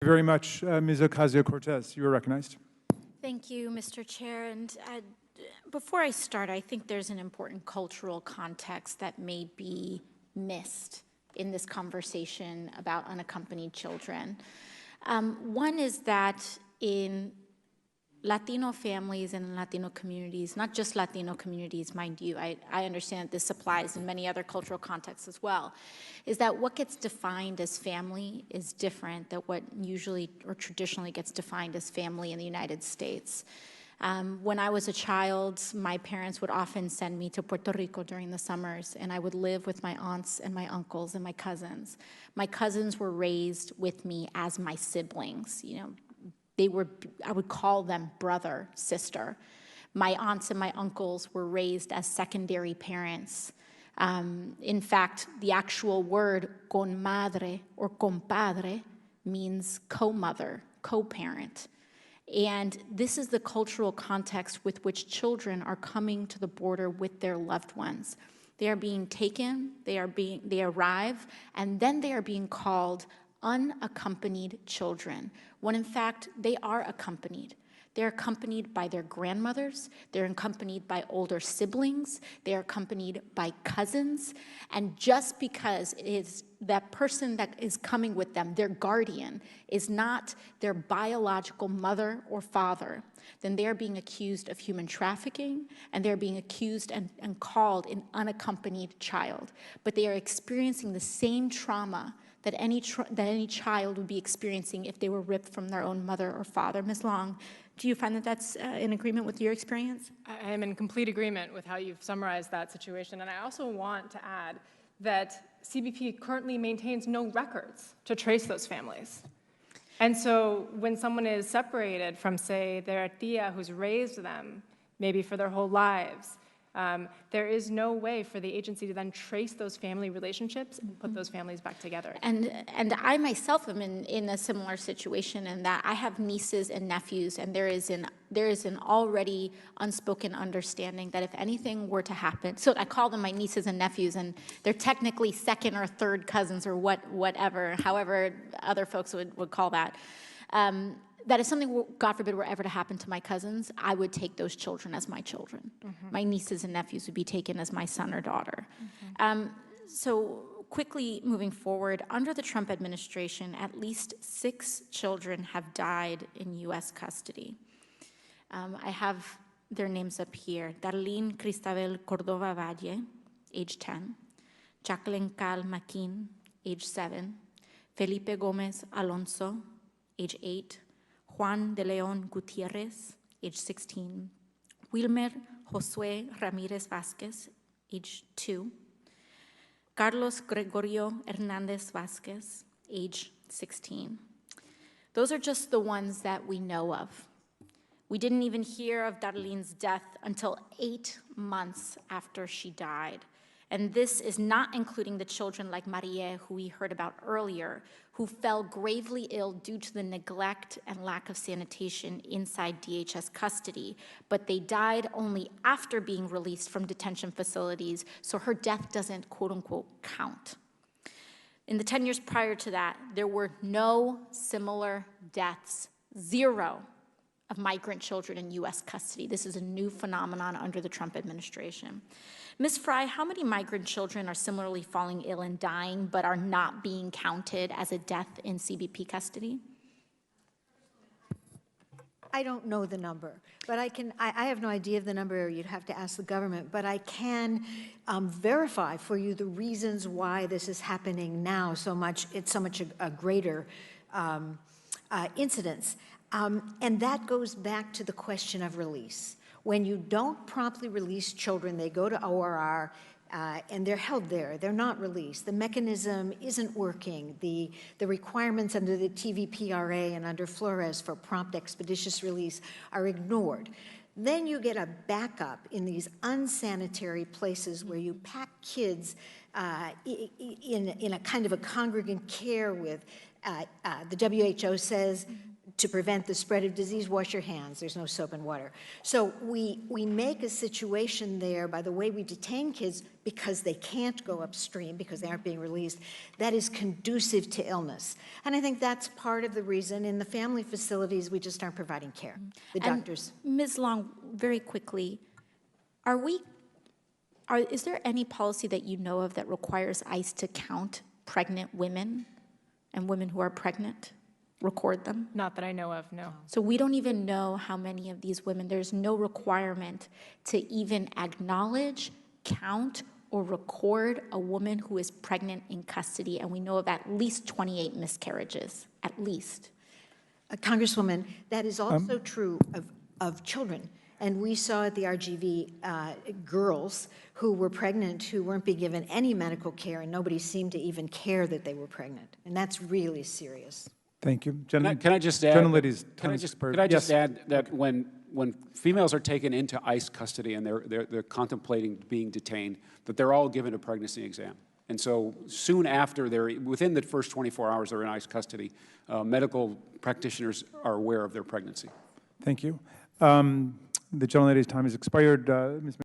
Very much, Ms. Ocasio Cortez. You are recognized. Thank you, Mr. Chair. And before I start, I think there's an important cultural context that may be missed in this conversation about unaccompanied children. One is that in Latino families and Latino communities, not just Latino communities, mind you, I understand that this applies in many other cultural contexts as well, is that what gets defined as family is different than what usually or traditionally gets defined as family in the United States. When I was a child, my parents would often send me to Puerto Rico during the summers, and I would live with my aunts and my uncles and my cousins. My cousins were raised with me as my siblings, you know. I would call them brother, sister. My aunts and my uncles were raised as secondary parents. In fact, the actual word comadre or compadre means co-mother, co-parent. And this is the cultural context with which children are coming to the border with their loved ones. They are being taken, they arrive, and then they are being called unaccompanied children, when in fact they are accompanied. They're accompanied by their grandmothers, they're accompanied by older siblings, they're accompanied by cousins, and just because it is that person that is coming with them, their guardian, is not their biological mother or father, then they are being accused of human trafficking, and they're being accused and called an unaccompanied child. But they are experiencing the same trauma that any child would be experiencing if they were ripped from their own mother or father. Ms. Long, do you find that that's in agreement with your experience? I am in complete agreement with how you've summarized that situation. And I also want to add that CBP currently maintains no records to trace those families. And so when someone is separated from, say, their tia who's raised them, maybe for their whole lives, there is no way for the agency to then trace those family relationships and put those families back together. And I myself am in a similar situation in that I have nieces and nephews, and there is an already unspoken understanding that if anything were to happen, so I call them my nieces and nephews, and they're technically second or third cousins or whatever, however other folks would call that. That if something, God forbid, were ever to happen to my cousins, I would take those children as my children. Mm-hmm. My nieces and nephews would be taken as my son or daughter. Mm-hmm. So quickly moving forward, under the Trump administration, at least 6 children have died in U.S. custody. I have their names up here. Darlene Cristabel Cordova Valle, age 10. Jacqueline Cal Maquin, age 7. Felipe Gomez Alonso, age 8. Juan de Leon Gutierrez, age 16. Wilmer Josue Ramirez Vasquez, age 2. Carlos Gregorio Hernandez Vasquez, age 16. Those are just the ones that we know of. We didn't even hear of Darlene's death until 8 months after she died. And this is not including the children like Marie, who we heard about earlier, who fell gravely ill due to the neglect and lack of sanitation inside DHS custody, but they died only after being released from detention facilities, so her death doesn't, quote unquote, count. In the 10 years prior to that, there were no similar deaths, 0 of migrant children in U.S. custody. This is a new phenomenon under the Trump administration. Ms. Fry, how many migrant children are similarly falling ill and dying but are not being counted as a death in CBP custody? I don't know the number, but I have no idea of the number. You'd have to ask the government, but I can verify for you the reasons why this is happening now so much. It's so much a greater incidence. And that goes back to the question of release. When you don't promptly release children, they go to ORR and they're held there. They're not released. The mechanism isn't working. The requirements under the TVPRA and under Flores for prompt expeditious release are ignored. Then you get a backup in these unsanitary places where you pack kids in a kind of a congregant care with, the WHO says, to prevent the spread of disease, wash your hands. There's no soap and water. So we make a situation there by the way we detain kids because they can't go upstream, because they aren't being released, that is conducive to illness. And I think that's part of the reason in the family facilities we just aren't providing care. The doctors. Ms. Long, very quickly, is there any policy that you know of that requires ICE to count pregnant women and women who are pregnant? Record them? Not that I know of, no. So we don't even know how many of these women, there's no requirement to even acknowledge, count, or record a woman who is pregnant in custody, and we know of at least 28 miscarriages, at least. Congresswoman, that is also true of children. And we saw at the RGV girls who were pregnant who weren't being given any medical care, and nobody seemed to even care that they were pregnant. And that's really serious. Thank you. Can I just add? Gentlelady's Can time I is just, expired. could I just Yes. add that when females are taken into ICE custody and they're contemplating being detained, that they're all given a pregnancy exam. And so soon after, within the first 24 hours they're in ICE custody, medical practitioners are aware of their pregnancy. Thank you. The gentlelady's time has expired. Ms.